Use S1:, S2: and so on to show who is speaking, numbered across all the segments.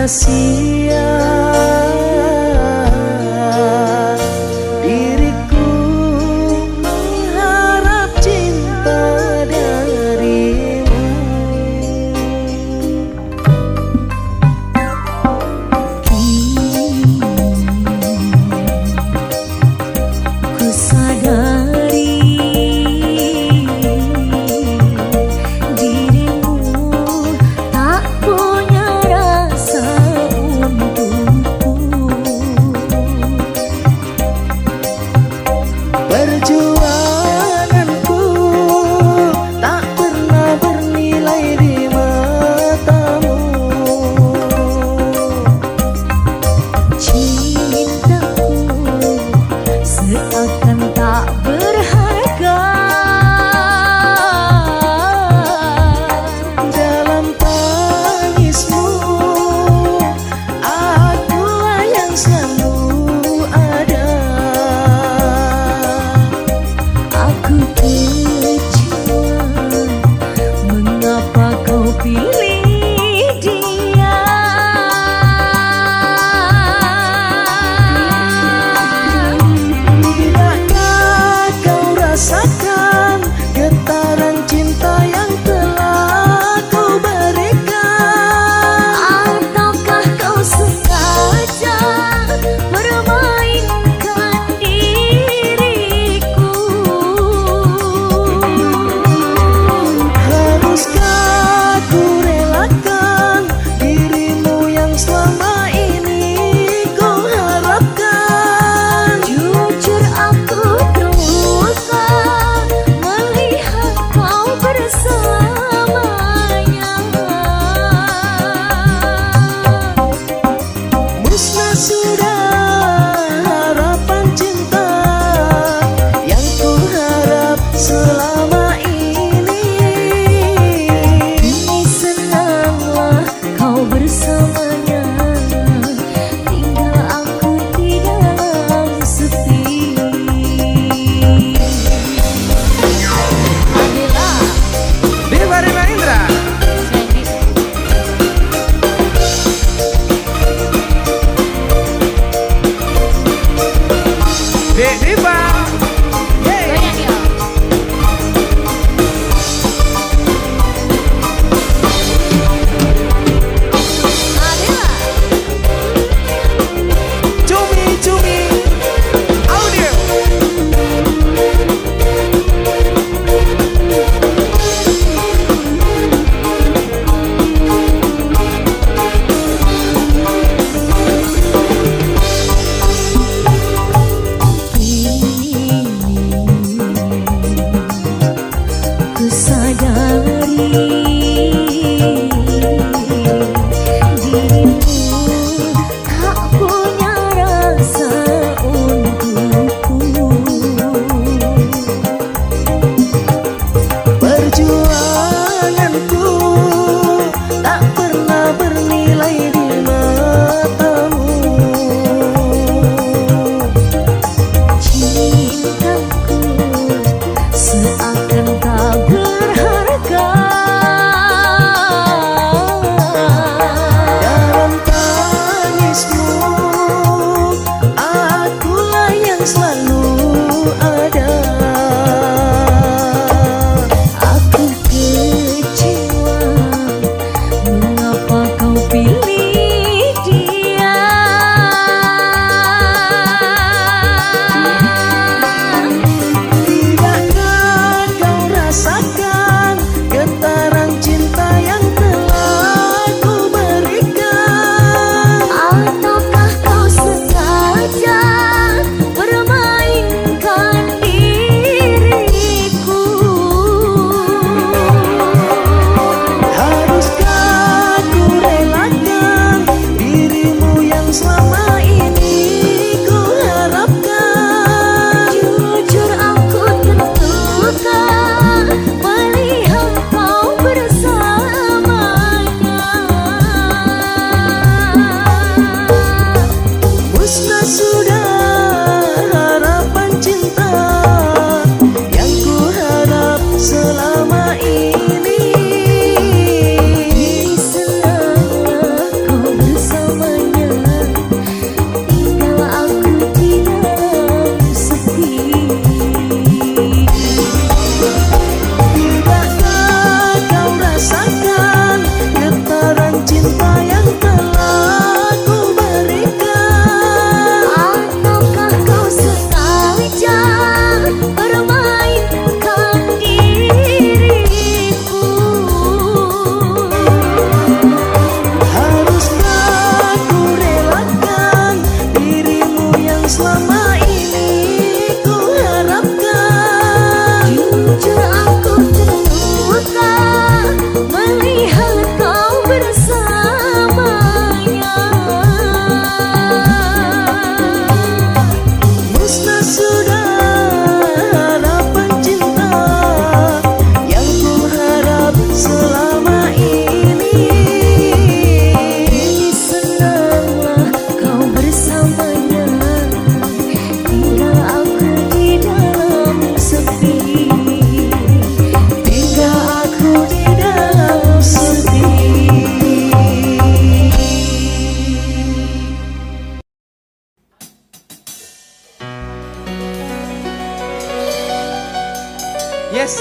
S1: sia-sia diriku mengharap cinta darimu. Ku sadari dirimu tak punya rasa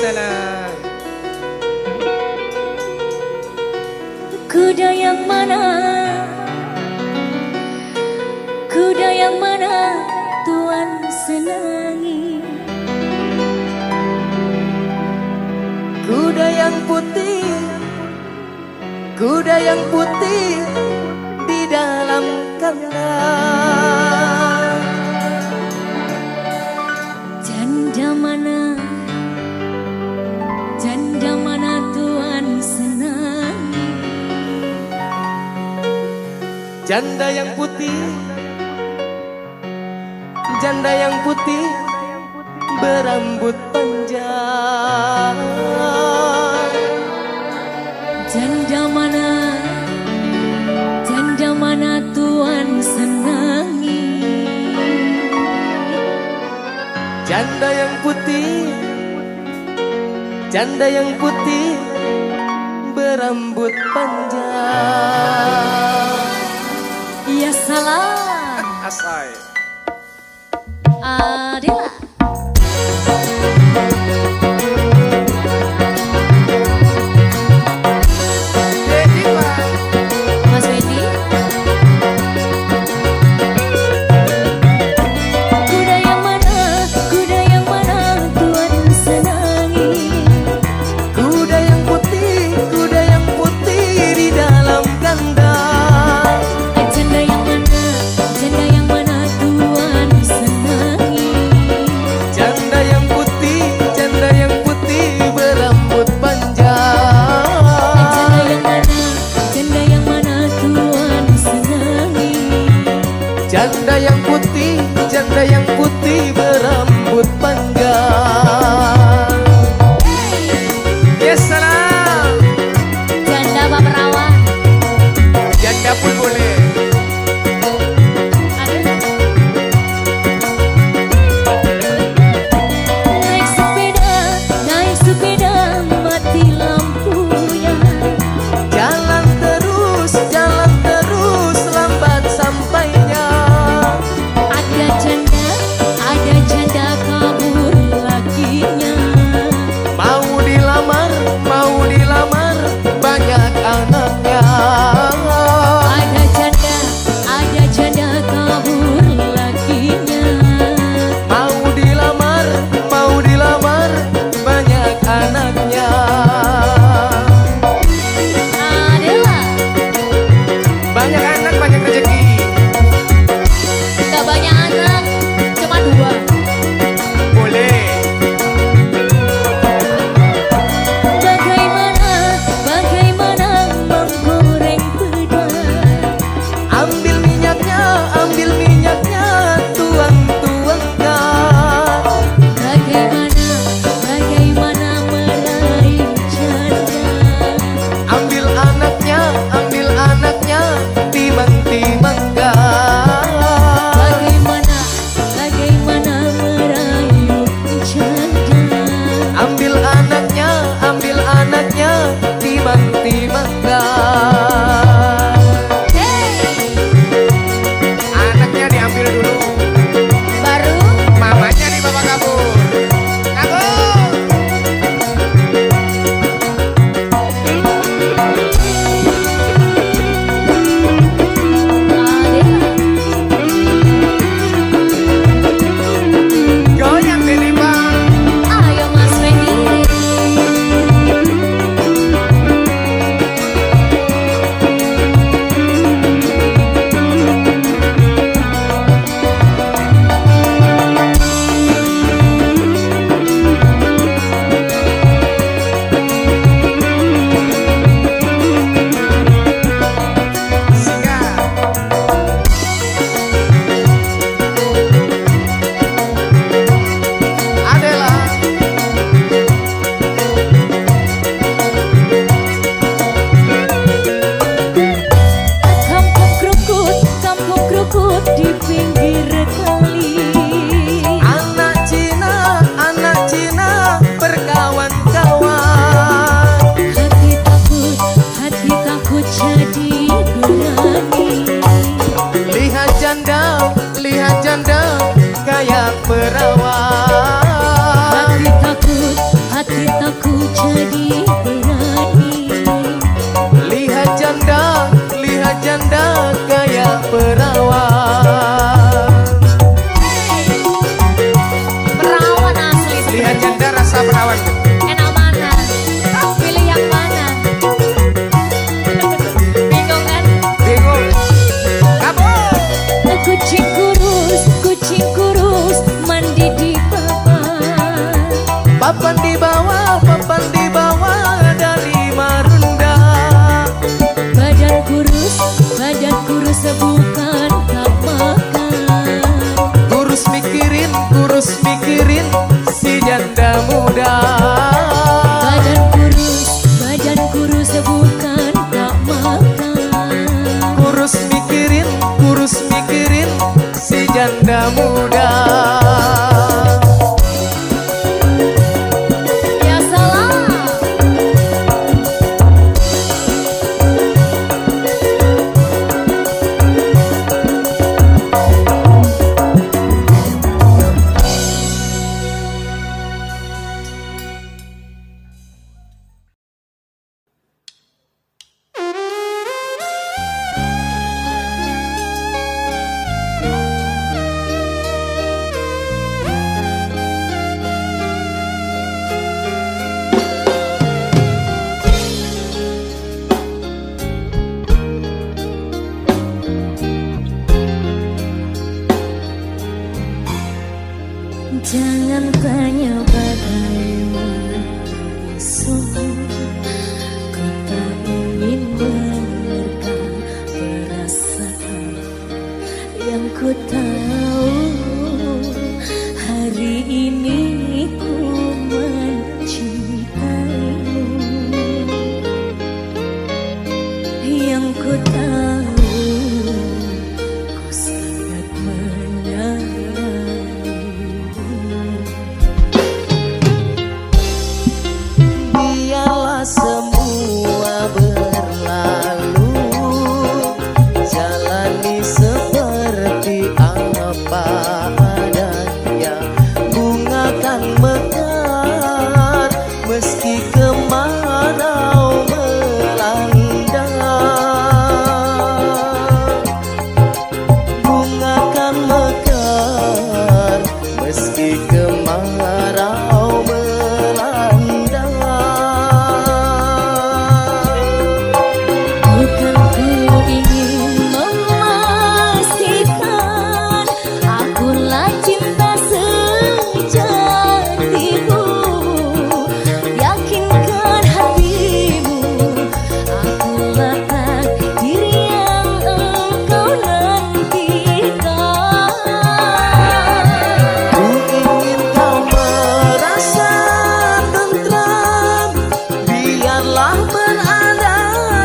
S2: Waalaikumsalam.
S1: Kuda yang mana? Kuda yang mana Tuan senangi?
S3: Kuda yang putih, kuda yang putih di dalam kandang.
S1: Janda mana? Janda mana Tuan senangi?
S3: Janda yang putih, janda yang putih berambut panjang.
S1: Janda mana? Janda mana Tuan senangi?
S3: Janda yang putih, janda yang putih berambut panjang.
S1: Ya salah.
S2: Asai.
S1: Adela. Mas Wendy. Kuda yang mana? Kuda yang mana Tuan senangi?
S3: Kuda yang putih di dalam kandang.
S1: Janda yang mana? Janda yang mana Tuan senangi? kurus bukan tak makan.
S3: Kurus mikirin si janda muda.
S1: Ya salah. Jangan tanya bagaimana besok, ku tak ingin menerka perasaan yang ku tahu. Hari ini ku mencintaimu, yang ku tahu ku sangat menyayangi.
S3: Biarlah semua berlalu, jalani seperti apa adanya. Bunga kan mekar meski kemarau melanda. Bunga kan mekar meski kemarau melanda.
S1: Bukan ku ingin memastikan akulah cinta sejatimu. Yakinkan hatimu, akulah takdir yang engkau nantikan.
S3: Ku ingin kau merasa tentram, biarlah berada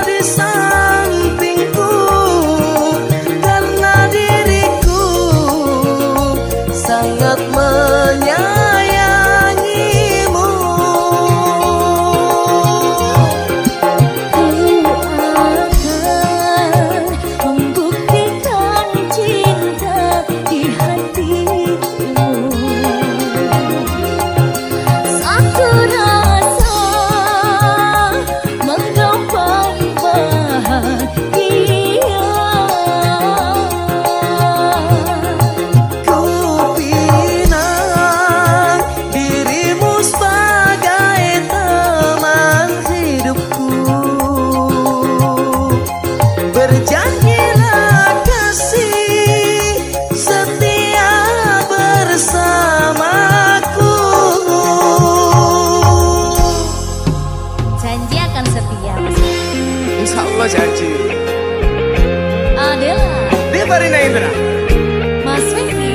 S3: di sampingku, karena diriku sangat menyayangimu.
S1: Ku akan membuktikan cinta di hatimu. Satu rasa menggapai bahagia.
S3: Ku pinang dirimu sebagai teman hidupku. Berjanjilah kasih setia bersamaku.
S1: Janji akan setia.
S3: Insya Allah janji.
S1: Adela,
S3: Di Barina Indra.
S1: Mas Vicky.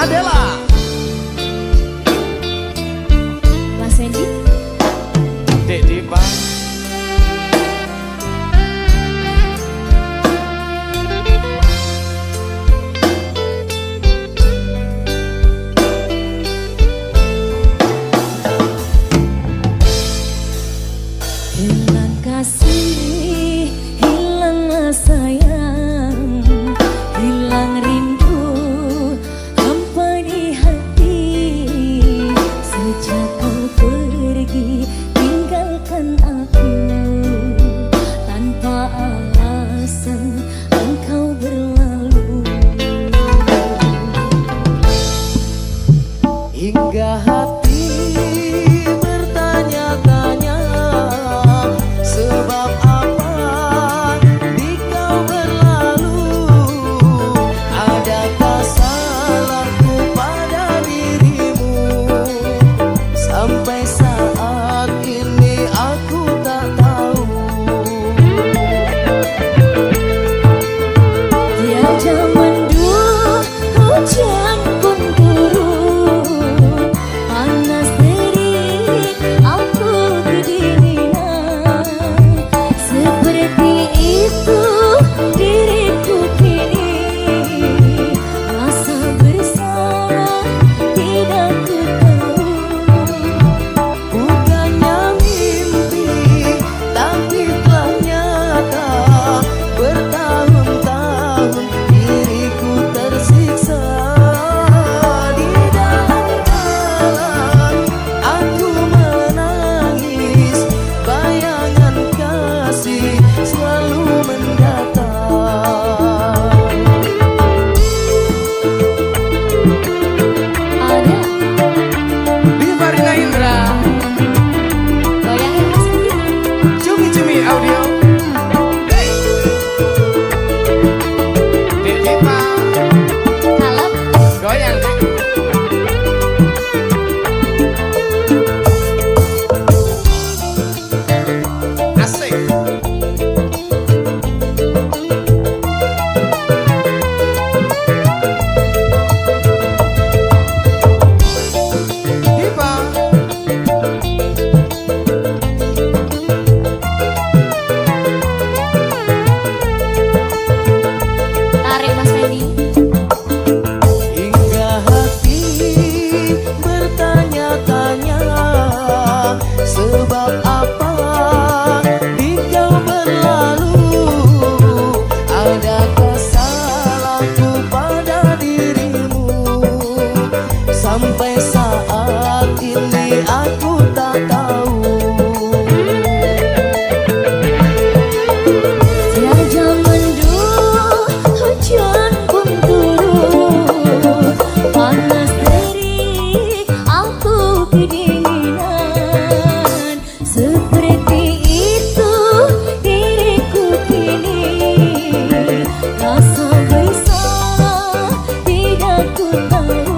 S3: Adela.
S1: Mas Wendy.
S3: Dek Diva.
S1: Hilang kasih, hilang sayang, hilang rindu, hampa di hati. Sejak kau pergi, tinggalkan aku. Tanpa alasan, engkau berlalu.
S3: Hingga hati bertanya-tanya, sebab apa di kau berlalu? Adakah salahku pada dirimu? Sampai saat ini aku tak tahu.
S1: Tiap zaman dulu hujan pun turun, panas terik aku kedinginan. Seperti itu diriku kini, rasa bersalah tidak ku tahu.
S3: Bukannya mimpi, tapi telah nyata. Bertahun-tahun diriku tersiksa. Di dalam-dalam aku menangis, bayangan kasih selalu mendatang.
S1: Ada
S3: Diva Rina Indra,
S1: goyangin Mas Wendy.
S3: Cumi-cumi audio. Hey. Dek Diva,
S1: Kalem.
S3: goyang dek. Asik. Diva.
S1: Tarik Mas Wendy.
S3: Hingga hati bertanya-tanya, sebab apa di kau berlalu? Adakah salahku pada dirimu? Sampai saat ini aku tak tahu.
S1: Tiap zaman dulu hujan pun turun, panas terik aku kedinginan. Seperti itu diriku kini, rasa bersalah tidak ku tahu.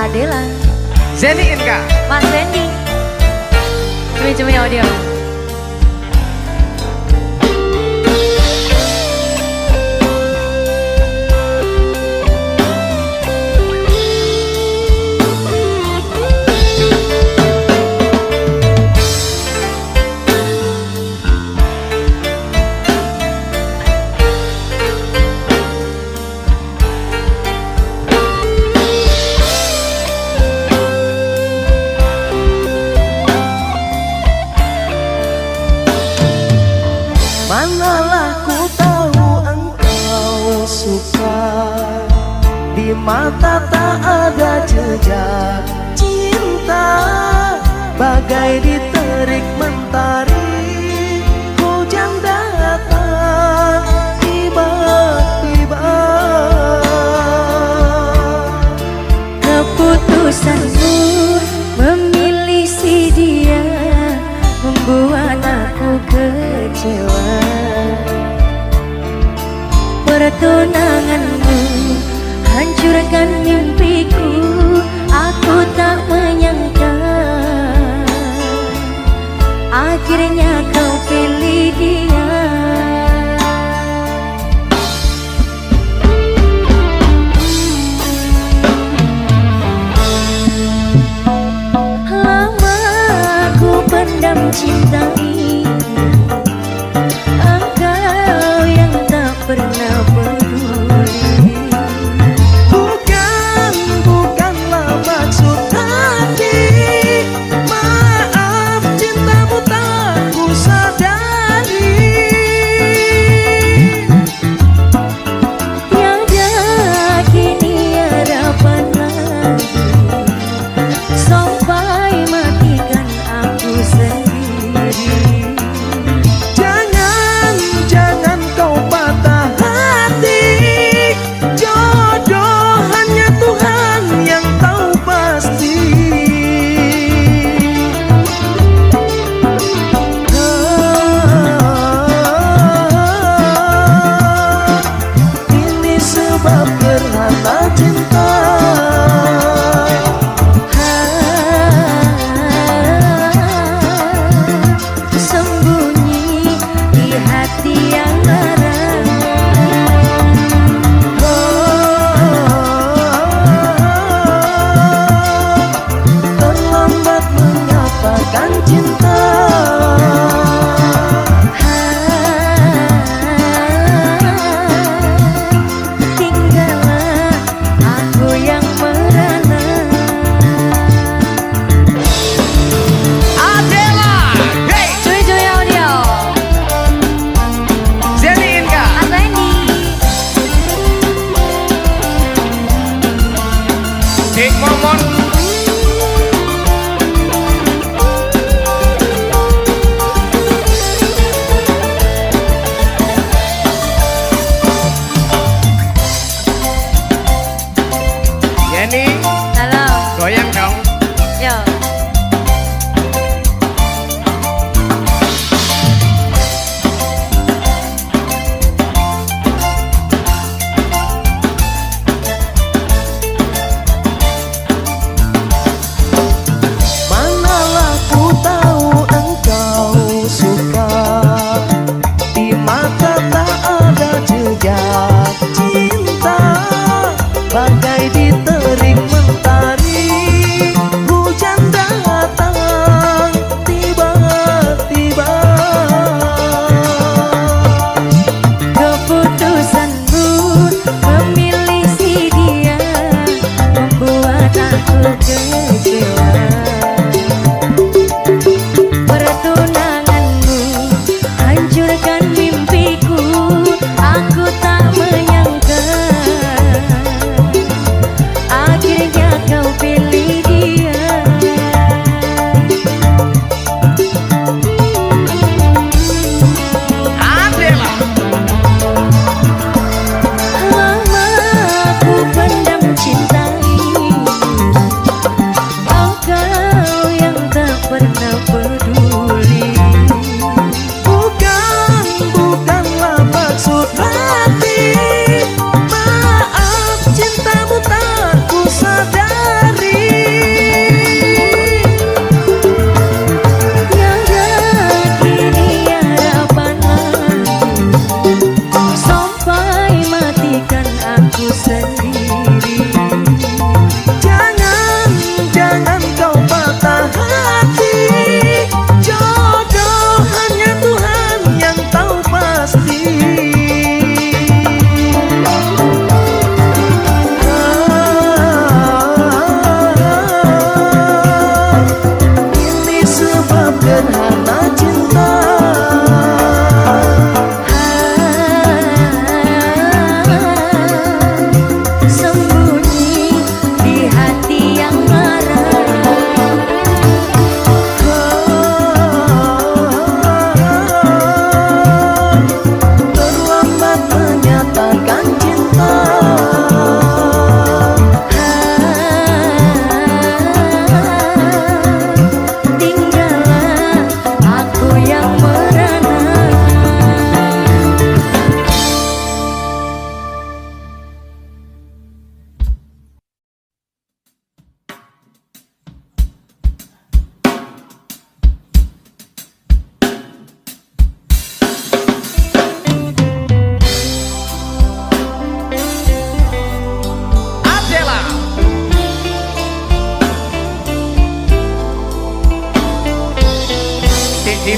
S1: Adela,
S3: Zeni Inka,
S1: Mas Randy. Cumi-cumi audio.
S3: manalah ku tahu engkau suka, di mata tak ada jejak cinta, bagai diterik mentari, hujan datang tiba-tiba.
S1: Keputusanmu memilih si dia membuat aku kecewa. Pertunanganmu hancurkan mimpiku, aku tak menyangka akhirnya kau pilih dia. Lama ku pendam cinta ini, engkau yang tak pernah peduli.
S3: Bukanlah maksud hati, maaf cintamu tak ku sadari.
S1: Tiada kini harapan lagi, sampai matikan aku sendiri.
S3: Jangan kau patah hati, jodoh hanya Tuhan yang tahu pasti. Ini sebab gerhana cinta.
S1: Sembunyi di hati yang larang,
S3: Terlambat mengatakan cinta.
S1: tinggallah aku yang merana.
S3: Adela, hey,
S1: Cuy-cuy audio,
S3: Zeni Inka,
S1: Mas Randy.
S3: Dik Momon, Yeni,
S1: Halo,
S3: goyang dong.
S1: yo.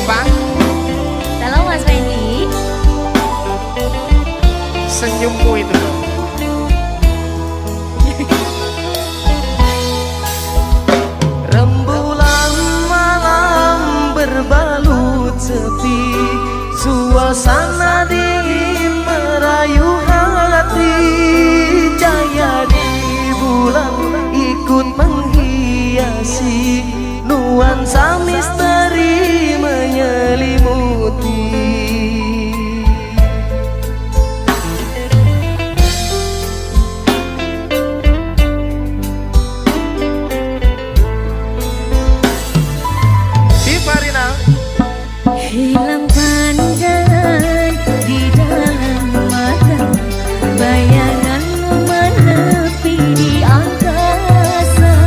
S3: Pak.
S1: Salam Mas Fendi.
S3: Senyummu itu loh. Rembulan malam berbalut sepi, suasana dingin merayu hati. Cahaya di bulan ikut menghiasi, nuansa misteri menyelimuti.
S1: Hilang pandangan di dalam mata, bayanganmu menepi di angkasa.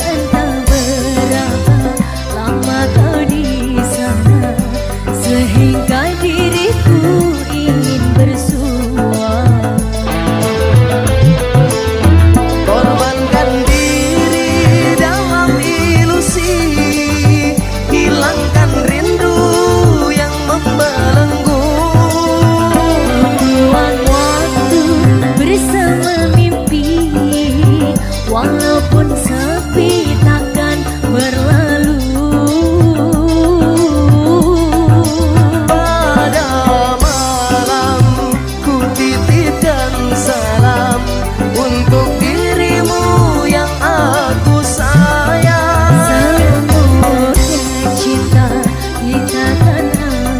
S1: Entah berapa lama kau di sana, sehingga diriku ingin bersua.
S3: Korbankan diri dalam ilusi, hilangkan rindu yang membelenggu.
S1: Buang waktu bersama mimpi, walaupun sepi takkan berlalu.
S3: Pada malam ku titipkan salam untuk dirimu yang aku sayang.
S1: Semoga cinta kita kan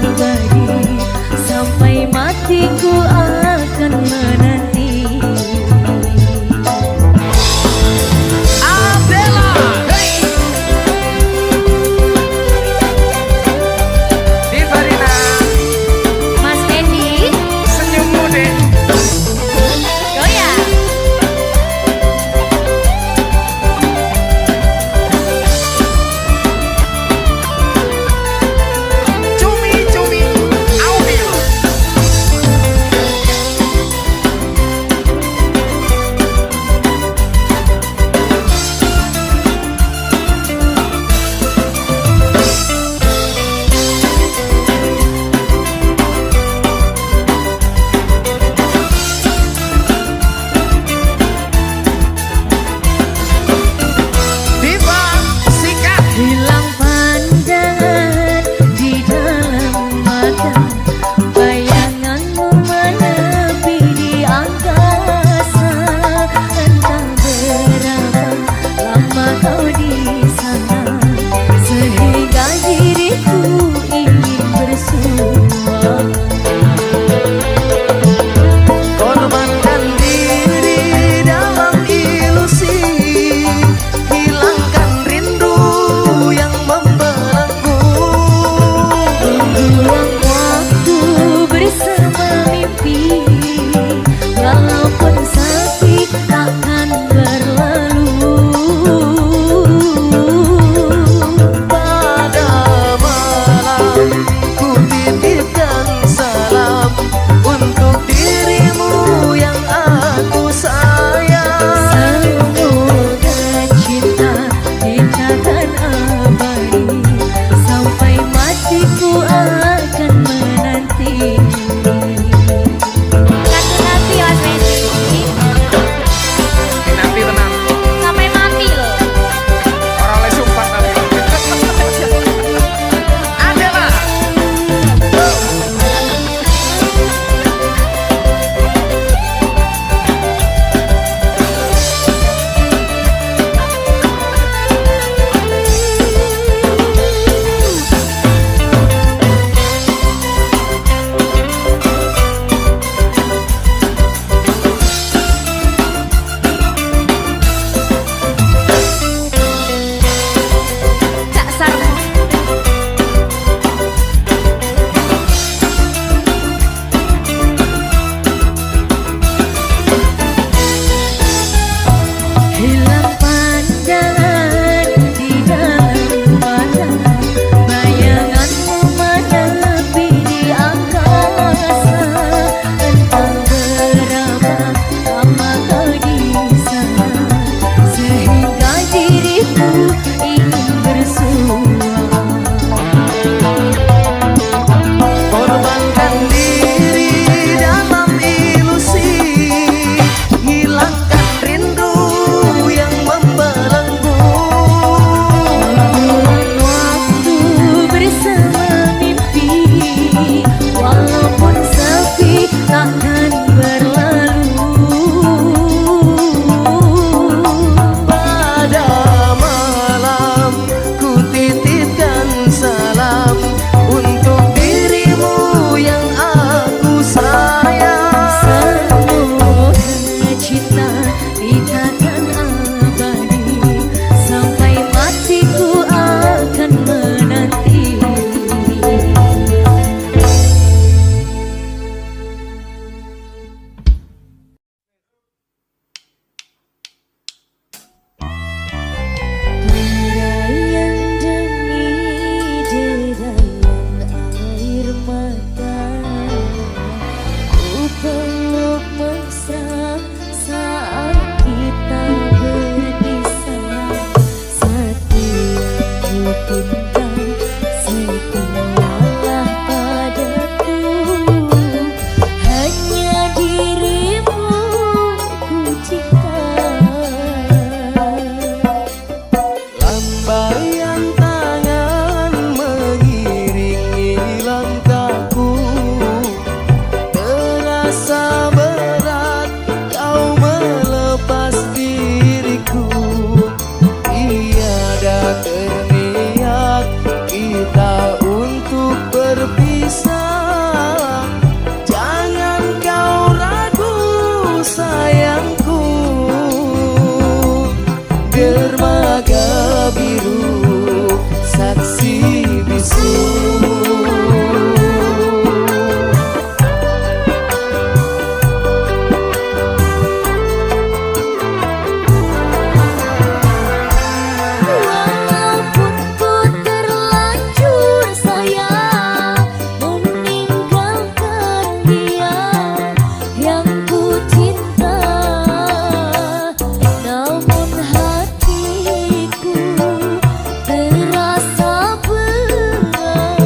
S1: abadi, sampai matiku akan menanti.
S3: Adela. dermaga biru saksi bisu.
S1: Walaupun ku terlanjur sayang meninggalkan dia yang ku cinta, namun hatiku terasa berat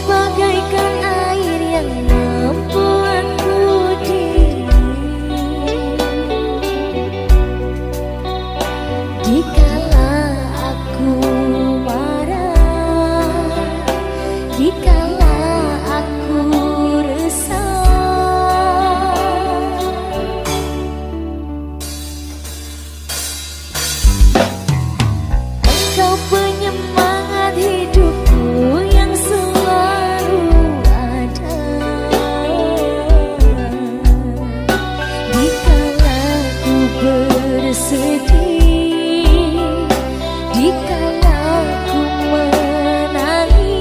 S1: bagaikan air yang membuatku dingin. Dikala aku marah, dikala aku resah, engkau penyemangat hidupku yang selalu ada. Dikala ku bersedih, dikala ku menangis,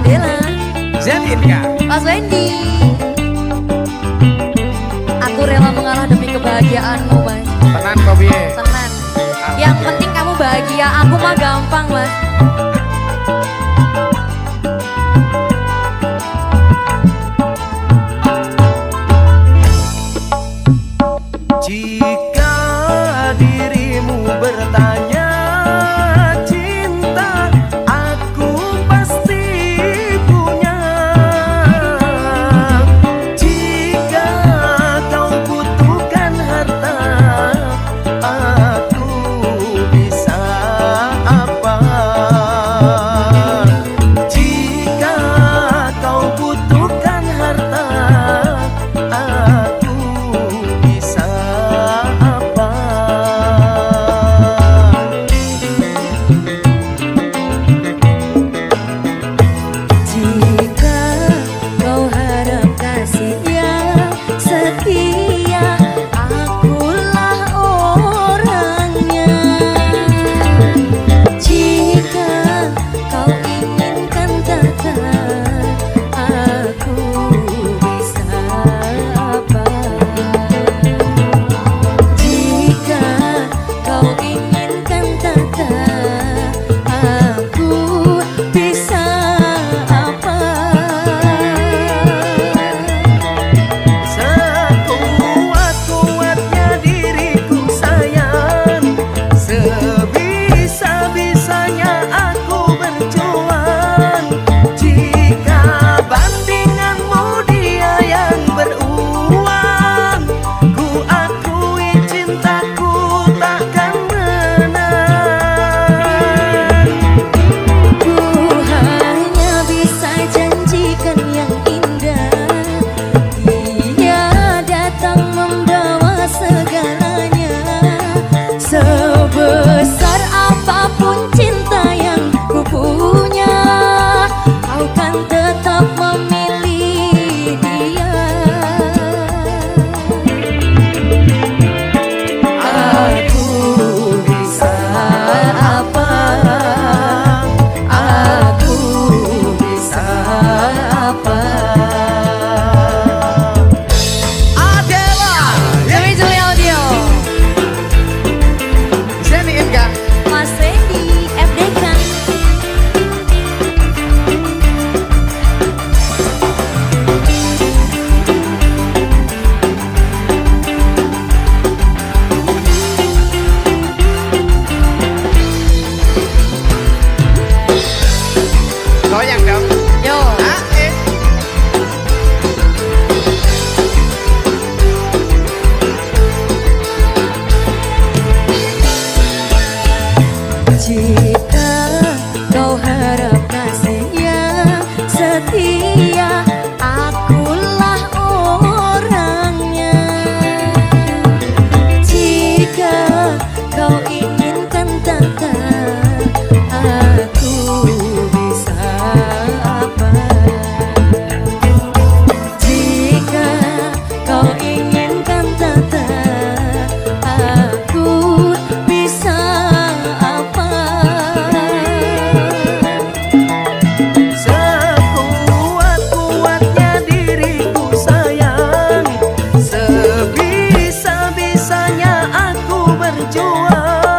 S1: Adela,
S3: Zeninka,
S1: Mas Wendy. Aku rela mengalah demi kebahagiaanmu, Mas.
S3: tenan kok piye?
S1: Tenan. Yang penting kamu bahagia, aku mah gampang, Mas.
S3: Jika dirimu bertanya cinta, aku pasti punya. Jika kau butuhkan harta, aku bisa apa? Jika kau butuhkan harta, aku bisa apa?
S1: Jika kau harap kasih yang setia, akulah orangnya. Jika kau inginkan kata, aku bisa apa? Jika kau inginkan kata, aku bisa apa?
S3: Sekuat-kuatnya diriku sayang, sebisa-bisanya aku berjuang. Jika bandinganmu dia yang beruang, ku akui cintaku takkan menang.
S1: Ku hanya bisa janjikan yang indah, dia datang membawa segalanya. Sebesar apapun cinta yang ku punya, kau kan tetap memilih dia. Aku bisa apa? Aku bisa apa?
S3: Adela,
S1: Juli Juli Audio,
S3: Zeninka,
S1: Mas Wendy, FD kan.
S3: goyang dong.
S1: Yo,
S3: Ah, eh.
S1: jika kau harap kasih yang setia, akulah orangnya. Jika kau inginkan kata, aku bisa apa? Jika kau inginkan kata, aku bisa apa?
S3: Sekuat-kuatnya diriku sayang, sebisa-bisanya aku berjuang.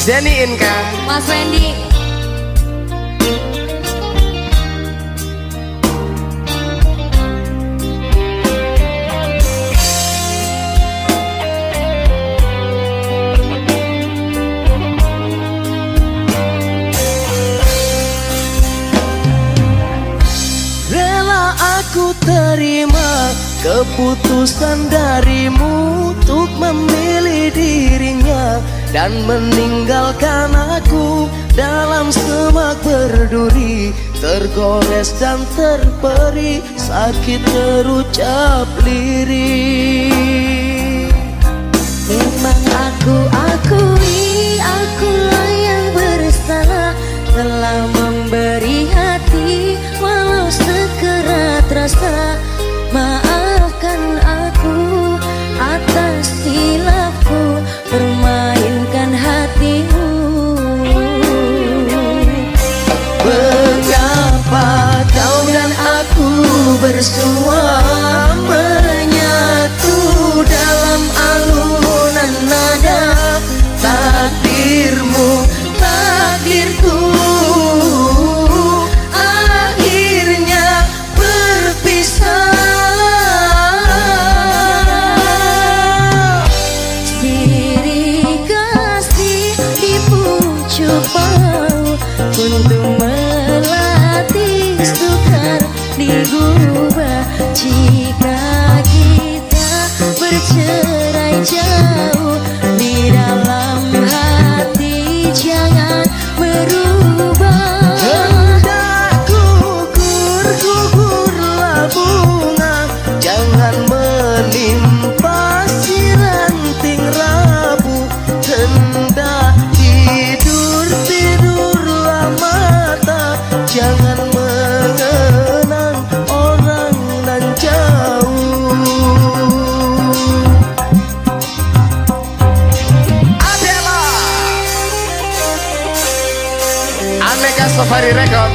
S3: Zeni Inka,
S1: Mas Wendy.
S3: rela aku terima keputusan darimu untuk memilih dirinya dan meninggalkan aku dalam semak berduri, tergores dan terperi, sakit terucap lirik.
S1: Memang aku akui, akulah yang bersalah, telah memberi hati walau sekerat rasa. Maafkan aku atas hilafku, permainkan hatimu.
S3: Mengapa kau dan aku bersua menyatu dalam alunan nada. Takdirmu, takdirku, akhirnya berpisah.
S1: Diri kasih di pucuk bau untuk melatih sukar digubah. Jika kita bercerai jauh, di dalam hati jangan berubah.
S3: Hendak gugur, gugurlah bunga, jangan menimpa si ranting rabu. Hendak tidur, tidurlah mata, jangan mengenang orang nan jauh. Adela Aneka Safari Record.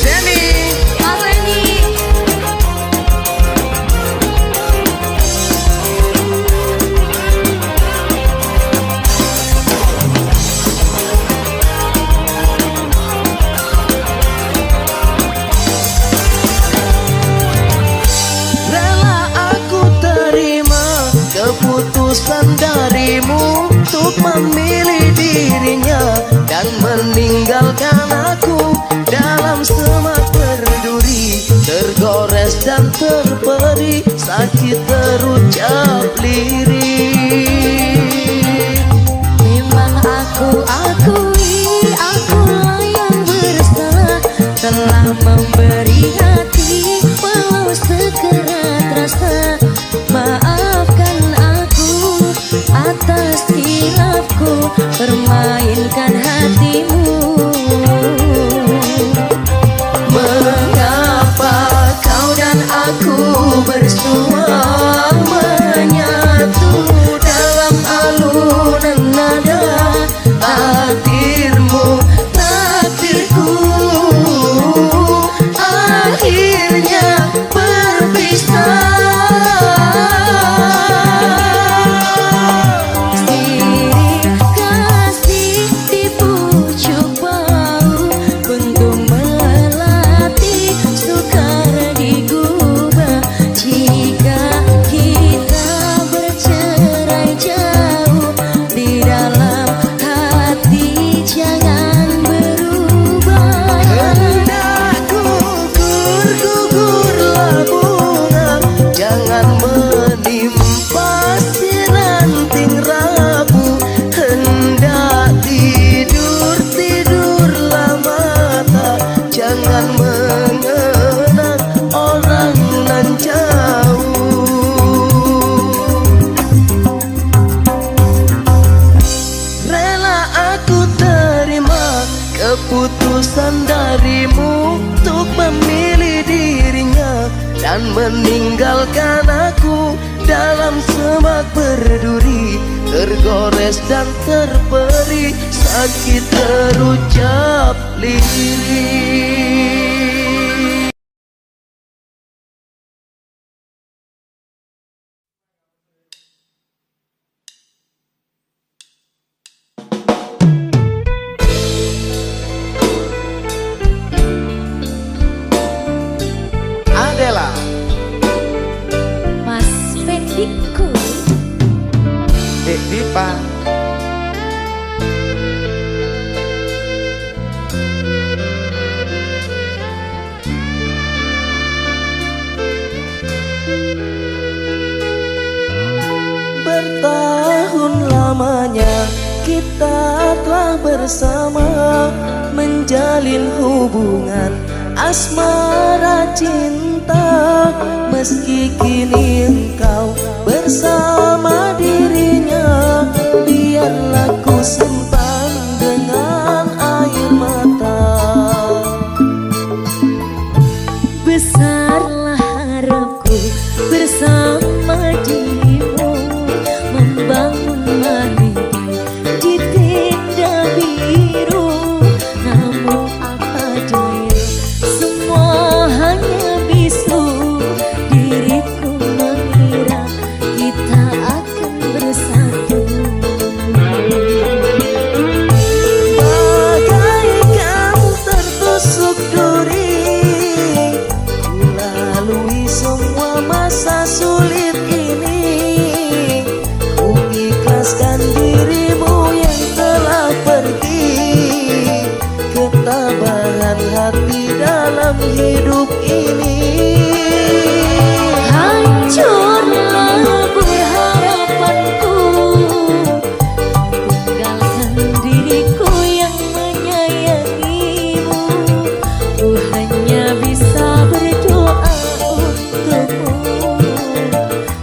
S3: Zeni rela aku terima keputusan darimu untuk memilih dirinya dan meninggalkan aku dalam semak berduri, tergores dan terperi, sakit terucap lirik.
S1: Memang aku akui, akulah yang bersalah, telah memberi hati walau sekerat rasa. Maafkan aku atas hilafku, permainkan hatimu.
S3: Mengapa kau dan aku bersua menyatu dalam alunan nada? Takdirmu, takdirku, akhirnya berpisah.
S1: Diri kasih di pucuk bau untuk melatih sukar digubah. Jika kita bercerai jauh, di dalam hati jangan berubah.
S3: Hendak gugur, gugurlah bunga, jangan menimpa si ranting rabu. Hendak tidur, tidurlah mata, jangan mengenang orang nan jauh. Rela aku terima keputusan darimu untuk memilih dirinya dan meninggalkan aku dalam semak berduri, tergores dan terperi, sakit terucap lirik. Adela
S1: Mas Fendiku,
S3: Dek Dipa. Bertahun lamanya kita telah bersama, menjalin hubungan asmara cinta. Meski kini engkau bersama dirinya, biarlah ku simpan dengan air mata.
S1: besarlah harapku bersama dirimu, membangun menghargai di tenda biru. Namun apa daya, semua hanya bisu. Diriku mengira kita akan bersatu.
S3: Bagaikan tertusuk duri, ku lalui semua masa sulit ini. Ku ikhlaskan dirimu yang telah pergi. Ketabahan hati dalam hidup ini.
S1: Hancur lebur harapanku, tinggalkan diriku yang menyayangimu. Ku hanya bisa berdoa untukmu,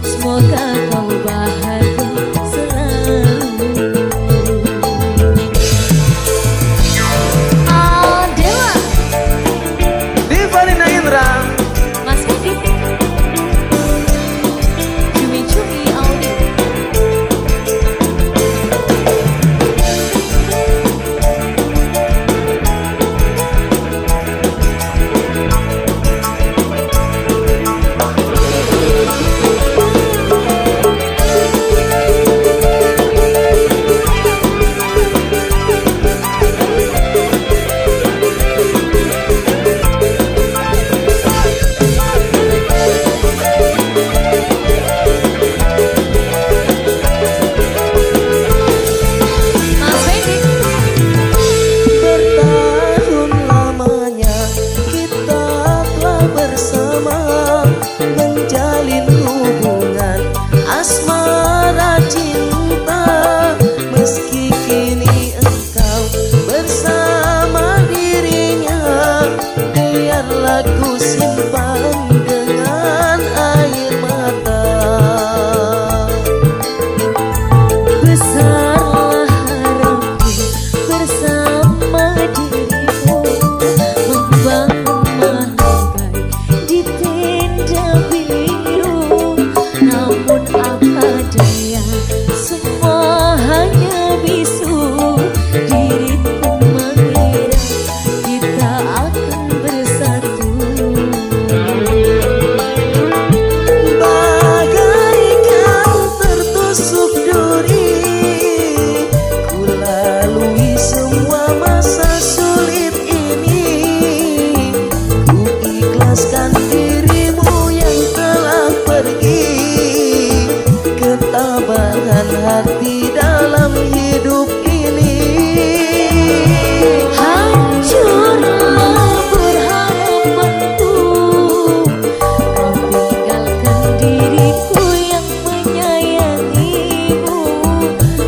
S1: semoga kau bahagia selalu. Dewa
S3: Divalina Indra,
S1: Mas Kiki, cumi-cumi Audi. Mas Fendi,
S3: bertahun lamanya kita telah bersama, menjalin hubungan asmara cinta. Meski kini engkau bersama dirinya, biarlah ku simpan dengan air mata.
S1: besarlah harapku bersama dirimu, membangun menghargai di tenda biru. Namun apa daya, semua hanya bisu. Diriku mengira kita akan bersatu.
S3: Bagaikan tertusuk duri, ku lalui semua masa sulit ini. Ku ikhlaskan dirimu yang telah pergi. Ketabahan hati dalam hidup ini.
S1: Hancur lebur harapanku, kau tinggalkan diriku yang menyayangimu.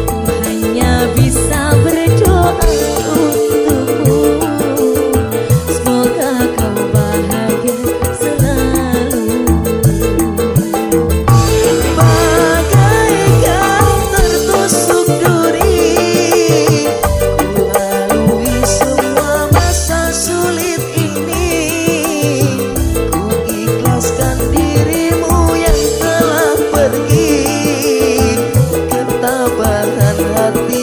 S1: Ku hanya bisa berdoa untukmu, semoga kau bahagia selalu.
S3: Bagaikan tertusuk duri, ku lalui semua masa sulit ini. Ku ikhlaskan dirimu yang telah pergi. Ketabahan hati